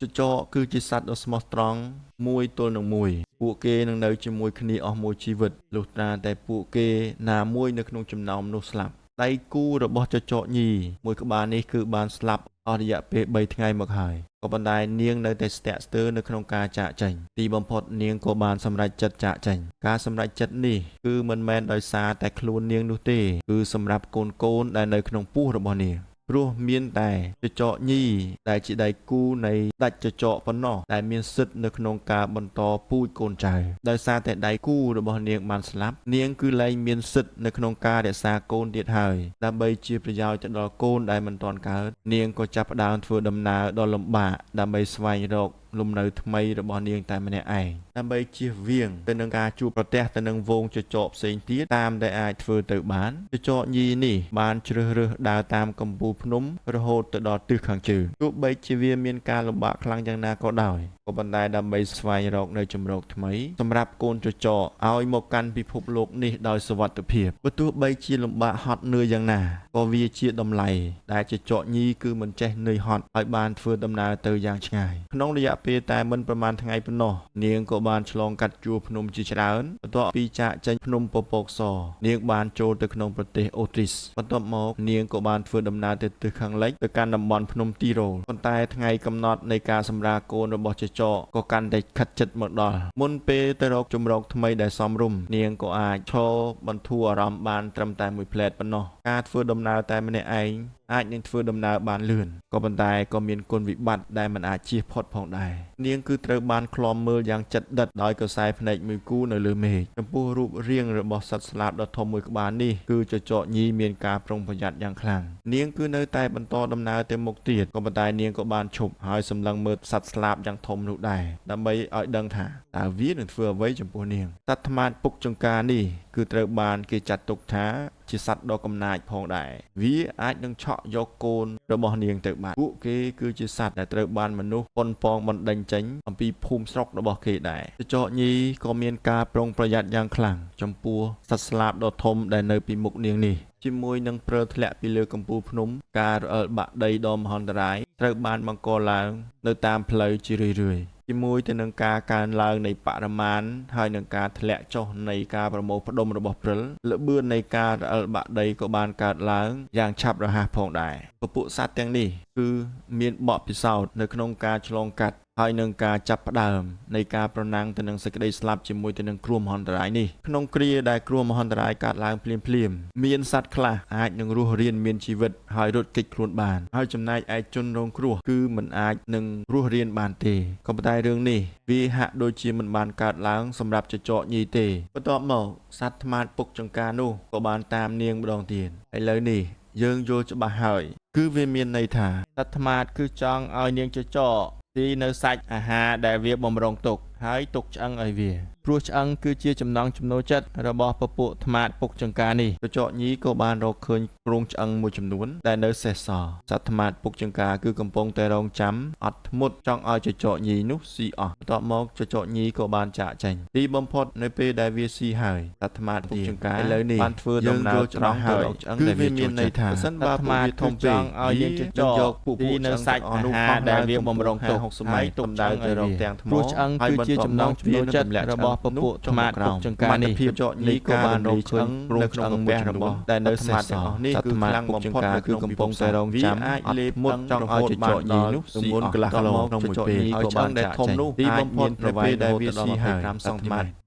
ចចកគឺជាសត្វដ៏ស្មោះត្រង់មួយទល់នឹងមួយពួកគេនឹងនៅជាមួយគ្នាអស់មួយជីវិតលុះត្រាតែពួកគេណាមួយនៅក្នុងចំណោមនោះស្លាប់ដៃគូរបស់ចចកញីមួយក្បាលនេះគឺបានស្លាប់អស់រយៈពេល3ថ្ងៃមកហើយក៏ប៉ុន្តែនាងនៅតែស្ទាក់ស្ទើរនៅក្នុងការចាកចេញទីបំផុតនាងក៏បានសម្រេចចិត្តចាកចេញការសម្រេចចិត្តនេះគឺមិនមែនដោយសារតែខ្លួននាងនោះទេគឺសម្រាប់កូនដែលនៅក្នុងពោះរបស់នាងព្រោះមានតែចចកញីដែលជាដៃគូនៃដាច់ចចកប៉ុណ្ណោះដែលមានសិទ្ធិនៅក្នុងការបន្តពូជកូនចៅដោយសារតែដៃគូរបស់នាងបានស្លាប់នាងគឺលែងមានសិទ្ធិនៅក្នុងការរក្សាកូនទៀតហើយដើម្បីជាប្រយោជន៍ទៅដល់កូនដែលមិនទាន់កើតនាងក៏ចាប់ផ្ដើមធ្វើដំណើរដ៏លំបាកដើម្បីស្វែងរកលំនៅថ្មីរបស់នាងតែម្នាក់ឯងដើម្បីជៀសវាងទៅនឹងការជួបប្រទះទៅនឹងវងចចកផ្សេងទៀតតាមដែលអាចធ្វើទៅបានចចកញីនេះបានជ្រើសរើសដើរតាមកំពូលភ្នំរហូតទៅដល់ទិសខាងជើងទោះបីជាវាមានការលំបាកខ្លាំងយ៉ាងណាក៏ដោយក៏ប៉ុន្តែដើម្បីស្វែងរកនៅជម្រកថ្មីសម្រាប់កូនចចកឲ្យមកកាន់ពិភពលោកនេះដោយសុវត្ថិភាពបើទោះបីជាលំបាកហត់នឿយយ៉ាងណាក៏វាជាតម្លៃដែលចចកញីគឺមិនចេះនឿយហត់ឲ្យបានធ្វើដំណើរទៅយ៉ាងឆ្ងាយក្នុងរយៈពេលតែមិនប្រមាណថ្ងៃប៉ុណ្ណោះនាងក៏បានឆ្លងកាត់ជួរភ្នំជាច្រើនបន្ទាប់ពីចាកចេញភ្នំពពកសនាងបានចូលទៅក្នុងប្រទេសអូទ្រីសបន្ទាប់មកនាងក៏បានធ្វើដំណើរទៅទិសខាងលិចទៅកាន់តំបន់ភ្នំទីរ៉ូលប៉ុន្តែថ្ងៃកំណត់នៃការសម្រាលកូនរបស់ចចកក៏កាន់តែខិតជិតមកដល់មុនពេលទៅរកជម្រកថ្មីដែលសមរម្យនាងក៏អាចឈរបន្ធូរអារម្មណ៍បានត្រឹមតែមួយផ្លែតប៉ុណ្ណោះការធ្វើដំណើរតែម្នាក់ឯងអាចនឹងធ្វើដំណើរបានលឿនក៏ប៉ុន្តែក៏មានគុណវិបត្តិដែលមិនអាចជៀសផុតផងដែរនាងគឺត្រូវបានឃ្លាំមើលយ៉ាងជិតដិតដោយកសែភ្នែកមួយគូនៅលើមេឃចំពោះរូបរាងរបស់សត្វស្លាបដ៏ធំមួយក្បាលនេះគឺចចកញីមានការប្រុងប្រយ័ត្នយ៉ាងខ្លាំងនាងគឺនៅតែបន្តដំណើរទៅមុខទៀតក៏ប៉ុន្តែនាងក៏បានឈប់ហើយសម្លឹងមើលសត្វស្លាបយ៉ាងធំនោះដែរដើម្បីឲ្យដឹងថាតើវានឹងធ្វើអ្វីចំពោះនាងសត្វថ្មាតពុកចង្កានេះគឺត្រូវបានគេចាត់ទុកថាជាសត្វដ៏កំណាចផងដែរវាអាចនឹងឆក់យកកូនរបស់នាងទៅបានពួកគេគឺជាសត្វដែលត្រូវបានមនុស្សប៉ុនប៉ងបណ្ដេញចេញអំពីភូមិស្រុករបស់គេដែរចចកញីក៏មានការប្រុងប្រយ័ត្នយ៉ាងខ្លាំងចំពោះសត្វស្លាបដ៏ធំដែលនៅពីមុខនាងនេះជាមួយនឹងព្រើធ្លាក់ពីលើកំពូលភ្នំការរអិលបាក់ដីដ៏មហន្តរាយត្រូវបានបង្កឡើងនៅតាមផ្លូវជារឿយៗជាមួយទៅនឹងការកើនឡើងនៃបរិមាណហើយនឹងការធ្លាក់ចុះនៃការប្រមូលផ្ដុំរបស់ព្រិលល្បឿននៃការរអិលបាក់ដីក៏បានកើតឡើងយ៉ាងឆាប់រហ័សផងដែរពពួកសត្វទាំងនេះគឺមានបទពិសោធន៍នៅក្នុងការឆ្លងកាត់ហើយនឹងការចាប់ផ្ដើមនៃការប្រណាំងទៅនឹងសេចក្តីស្លាប់ជាមួយទៅនឹងគ្រោះមហន្តរាយនេះក្នុងគ្រាដែលគ្រោះមហន្តរាយកើតឡើងភ្លាមៗមានសត្វខ្លះអាចនឹងរស់រានមានជីវិតហើយរត់គេចខ្លួនបានហើយចំណែកឯជនរងគ្រោះគឺមិនអាចនឹងរស់រានបានទេក៏ប៉ុន្តែរឿងនេះវាហាក់ដូចជាមិនបានកើតឡើងសម្រាប់ចចកញីទេបន្ទាប់មកសត្វថ្មាតពុកចង្កានោះក៏បានតាមនាងម្ដងទៀតឥឡូវនេះយើងយល់ច្បាស់ហើយគឺវាមានន័យថាសត្វថ្មាតគឺចង់ឲ្យនាងចចកទីនៅសាច់អាហារដែលវាបំរុងទុកហើយទុកឆ្អឹងឲ្យវាព្រោះឆ្អឹងគឺជាចំណង់ចំណូលចិត្តរបស់ពពួកថ្មាតពុកចង្កានេះចចកញីក៏បានរកឃើញគ្រោងឆ្អឹងមួយចំនួនដែលនៅសេសសល់សត្វថ្មាតពុកចង្កាគឺកំពុងតែរងចាំអត់ធ្មត់ចង់ឲ្យចចកញីនោះស៊ីអស់បន្ទាប់មកចចកញីក៏បានចាកចេញទីបំផុតនៅពេលដែលវាស៊ីហើយសត្វថ្មាតពុកចង្កាឥឡូវនេះបានធ្វើដំណើរត្រង់ហើយគឺវាមានន័យថាប្រសិនបើថ្មាតធំពេកឲ្យនាងចចកយកពួកនៅសាច់អាហារដែលវាបំរុងទុកហើយទុកដើរទៅរកទាំងថ្មព្រោះឆ្អឹងគឺជាចំណង់ចំណូលចិត្តរបស់ពពួកថ្មាតពុកចង្កានេះភាពចកញីក៏បានរកឃើញនៅក្នុងកាពះរបស់ដែលនៅសេសសល់នេះគឺខ្លាំងបំផុតគឺកំពុងតែរងចាំអាចលេបមុតចង់ឲ្យចចកញីនោះស៊ីអស់កន្លះគីឡូក្នុងមួយពេលហើយឆ្អឹងដែលធំនោះទីបំផុតនៅពេលដែលវាស៊ីហើយ5សង់ទីម៉ែត្រ